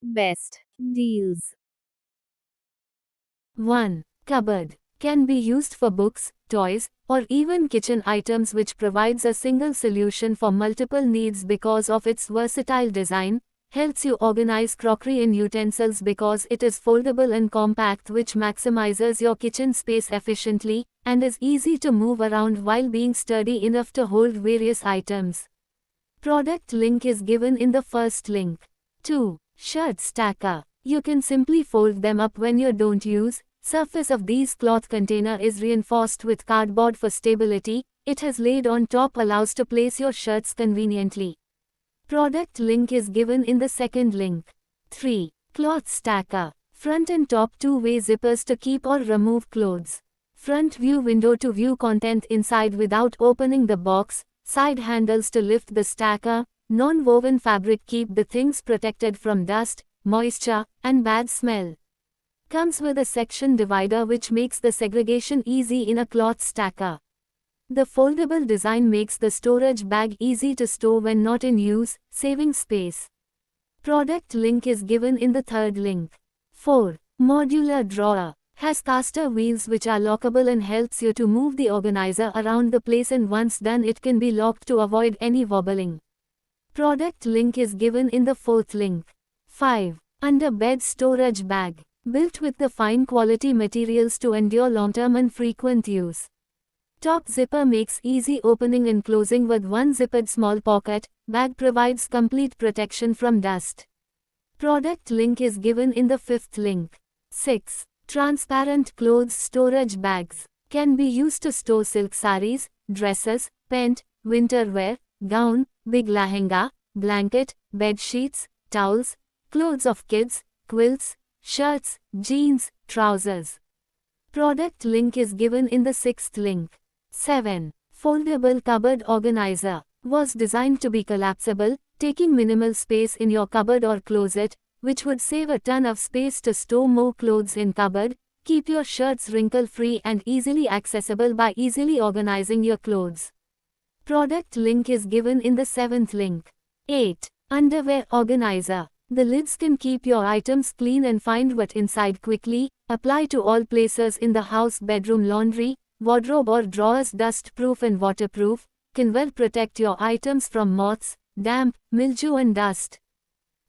Best deals. 1. Cupboard. Can be used for books, toys, or even kitchen items, which provides a single solution for multiple needs because of its versatile design. Helps you organize crockery and utensils because it is foldable and compact, which maximizes your kitchen space efficiently, and is easy to move around while being sturdy enough to hold various items. Product link is given in the first link. 2. Shirt stacker. You can simply fold them up when you don't use. Surface of these cloth container is reinforced with cardboard for stability. It has laid on top allows to place your shirts conveniently. Product link is given in the second link. 3. Cloth stacker. Front and top two-way zippers to keep or remove clothes. Front view window to view content inside without opening the box. Side handles to lift the stacker. Non-woven fabric keep the things protected from dust, moisture, and bad smell. Comes with a section divider which makes the segregation easy in a cloth stacker. The foldable design makes the storage bag easy to store when not in use, saving space. Product link is given in the third link. 4. Modular drawer. Has caster wheels which are lockable and helps you to move the organizer around the place, and once done it can be locked to avoid any wobbling. Product link is given in the fourth link. 5. Under bed storage bag. Built with the fine quality materials to endure long-term and frequent use. Top zipper makes easy opening and closing with one zippered small pocket. Bag provides complete protection from dust. Product link is given in the fifth link. 6. Transparent clothes storage bags. Can be used to store silk saris, dresses, pant, winter wear, gown, big lehenga, blanket, bed sheets, towels, clothes of kids, quilts, shirts, jeans, trousers. Product link is given in the sixth link. 7. Foldable cupboard organizer. Was designed to be collapsible, taking minimal space in your cupboard or closet, which would save a ton of space to store more clothes in cupboard. Keep your shirts wrinkle-free and easily accessible by easily organizing your clothes. Product link is given in the seventh link. 8. Underwear organizer. The lids can keep your items clean and find what inside quickly. Apply to all places in the house: bedroom, laundry, wardrobe or drawers. Dust-proof and waterproof. Can well protect your items from moths, damp, mildew and dust.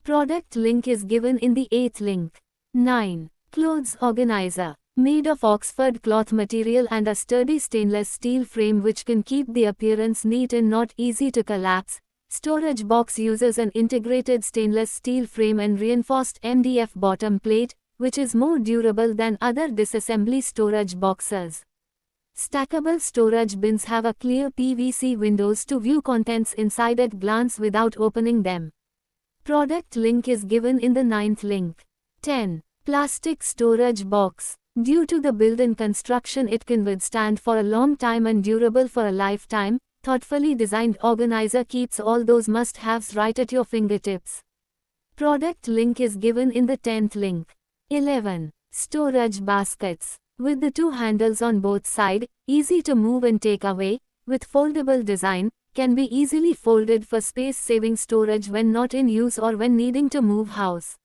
Product link is given in the eighth link. 9. Clothes organizer. Made of Oxford cloth material and a sturdy stainless steel frame which can keep the appearance neat and not easy to collapse. Storage box uses an integrated stainless steel frame and reinforced MDF bottom plate, which is more durable than other disassembly storage boxes. Stackable storage bins have a clear PVC windows to view contents inside at glance without opening them. Product link is given in the ninth link. 10. Plastic storage box. Due to the build and construction, it can withstand for a long time and durable for a lifetime. Thoughtfully designed organizer keeps all those must-haves right at your fingertips. Product link is given in the 10th link. 11. Storage baskets. With the two handles on both sides, easy to move and take away, with foldable design, can be easily folded for space-saving storage when not in use or when needing to move house.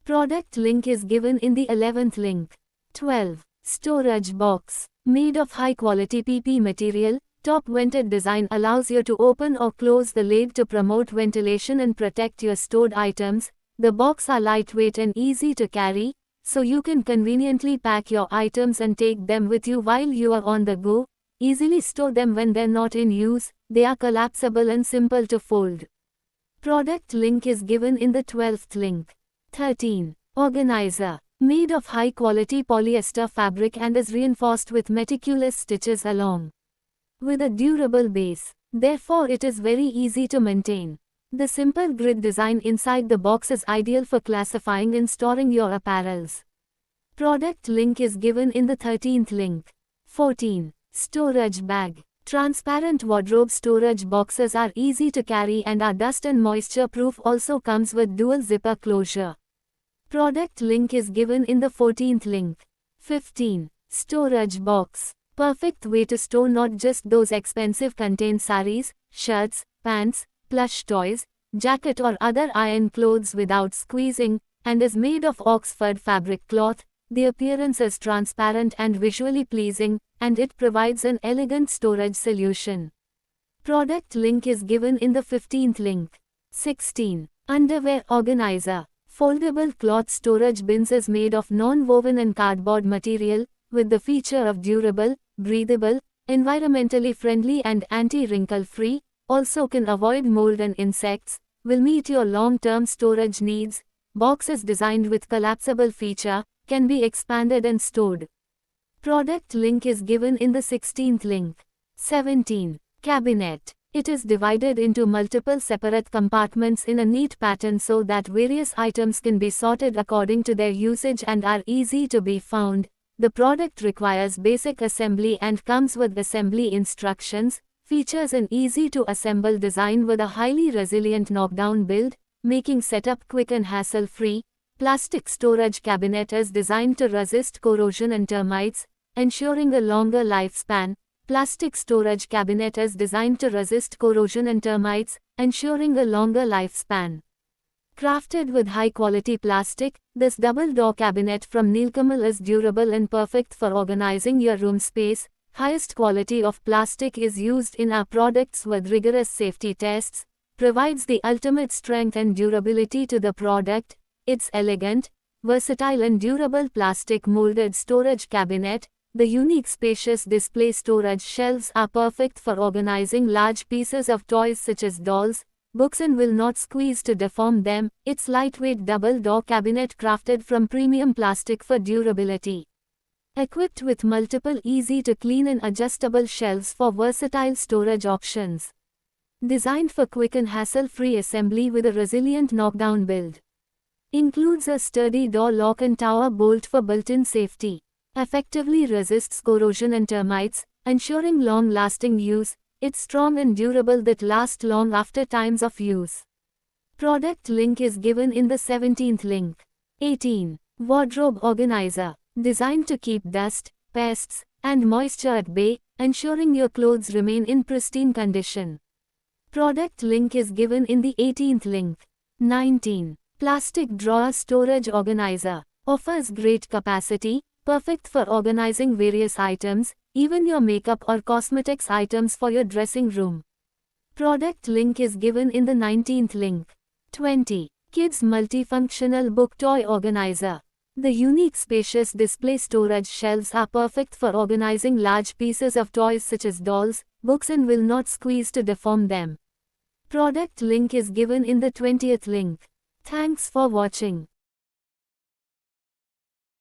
Product link is given in the 11th link. 12. Storage box. Made of high-quality PP material, top-vented design allows you to open or close the lid to promote ventilation and protect your stored items. The box are lightweight and easy to carry, so you can conveniently pack your items and take them with you while you are on the go. Easily store them when they're not in use. They are collapsible and simple to fold. Product link is given in the 12th link. 13. Organizer. Made of high-quality polyester fabric and is reinforced with meticulous stitches along with a durable base. Therefore it is very easy to maintain. The simple grid design inside the box is ideal for classifying and storing your apparels. Product link is given in the 13th link. 14. Storage bag. Transparent wardrobe storage boxes are easy to carry and are dust and moisture proof. Also comes with dual zipper closure. Product link is given in the 14th link. 15. Storage box. Perfect way to store not just those expensive contained saris, shirts, pants, plush toys, jacket or other iron clothes without squeezing. and is made of Oxford fabric cloth. The appearance is transparent and visually pleasing, and it provides an elegant storage solution. Product link is given in the 15th link. 16. Underwear Organizer. Foldable cloth storage bins is made of non-woven and cardboard material, with the feature of durable, breathable, environmentally friendly and anti-wrinkle free, also can avoid mold and insects, will meet your long-term storage needs. Box is designed with collapsible feature, can be expanded and stored. Product link is given in the 16th link. 17. Cabinet. It is divided into multiple separate compartments in a neat pattern so that various items can be sorted according to their usage and are easy to be found. The product requires basic assembly and comes with assembly instructions, features an easy-to-assemble design with a highly resilient knockdown build, making setup quick and hassle-free. Plastic storage cabinet is designed to resist corrosion and termites, ensuring a longer lifespan. Plastic storage cabinet is designed to resist corrosion and termites, ensuring a longer lifespan. Crafted with high-quality plastic, this double-door cabinet from Nilkamal is durable and perfect for organizing your room space. Highest quality of plastic is used in our products with rigorous safety tests, provides the ultimate strength and durability to the product. Its elegant, versatile and durable plastic molded storage cabinet. The unique spacious display storage shelves are perfect for organizing large pieces of toys such as dolls, books and will not squeeze to deform them. Its lightweight double-door cabinet crafted from premium plastic for durability. Equipped with multiple easy-to-clean and adjustable shelves for versatile storage options. Designed for quick and hassle-free assembly with a resilient knockdown build. Includes a sturdy door lock and tower bolt for built-in safety. Effectively resists corrosion and termites, ensuring long-lasting use. It's strong and durable that lasts long after times of use. Product link is given in the 17th link. 18. Wardrobe Organizer. Designed to keep dust, pests, and moisture at bay, ensuring your clothes remain in pristine condition. Product link is given in the 18th link. 19. Plastic Drawer Storage Organizer. Offers great capacity, perfect for organizing various items, even your makeup or cosmetics items for your dressing room. Product link is given in the 19th link. 20. Kids Multifunctional Book Toy Organizer. The unique spacious display storage shelves are perfect for organizing large pieces of toys such as dolls, books and will not squeeze to deform them. Product link is given in the 20th link. Thanks for watching.